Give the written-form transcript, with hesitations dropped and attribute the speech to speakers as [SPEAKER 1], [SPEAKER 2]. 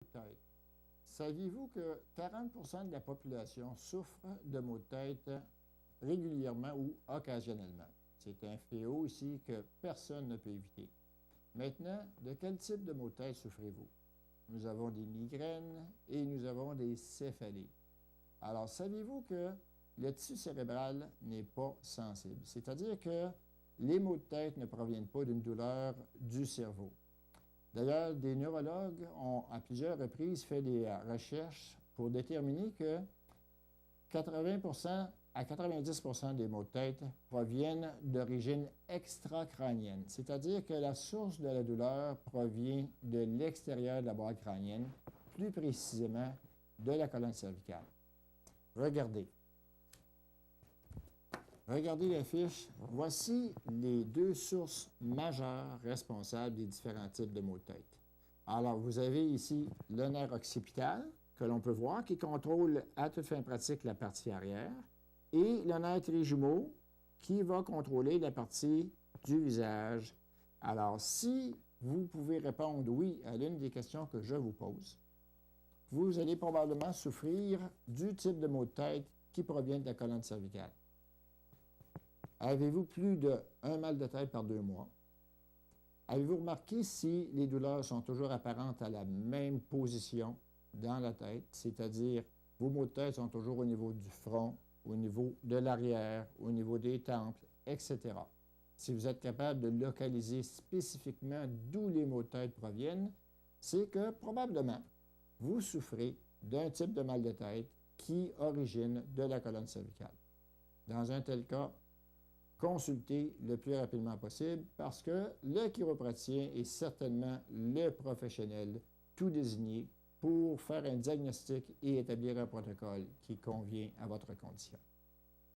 [SPEAKER 1] tête. Saviez-vous que 40% de la population souffre de maux de tête régulièrement ou occasionnellement? C'est un fléau ici que personne ne peut éviter. Maintenant, de quel type de maux de tête souffrez-vous? Nous avons des migraines et nous avons des céphalées. Alors, saviez-vous que le tissu cérébral n'est pas sensible? C'est-à-dire que les maux de tête ne proviennent pas d'une douleur du cerveau. D'ailleurs, des neurologues ont à plusieurs reprises fait des recherches pour déterminer que 80% à 90% des maux de tête proviennent d'origine extracrânienne, c'est-à-dire que la source de la douleur provient de l'extérieur de la boîte crânienne, plus précisément de la colonne cervicale. Regardez. Regardez la fiche. Voici les deux sources majeures responsables des différents types de maux de tête. Alors, vous avez ici le nerf occipital, que l'on peut voir, qui contrôle à toute fin pratique la partie arrière, et le nerf trijumeau, qui va contrôler la partie du visage. Alors, si vous pouvez répondre oui à l'une des questions que je vous pose, vous allez probablement souffrir du type de maux de tête qui provient de la colonne cervicale. Avez-vous plus d'un mal de tête par 2 mois? Avez-vous remarqué si les douleurs sont toujours apparentes à la même position dans la tête, c'est-à-dire vos maux de tête sont toujours au niveau du front, au niveau de l'arrière, au niveau des tempes, etc. Si vous êtes capable de localiser spécifiquement d'où les maux de tête proviennent, c'est que probablement vous souffrez d'un type de mal de tête qui origine de la colonne cervicale. Dans un tel cas, consultez le plus rapidement possible parce que le chiropraticien est certainement le professionnel tout désigné pour faire un diagnostic et établir un protocole qui convient à votre condition.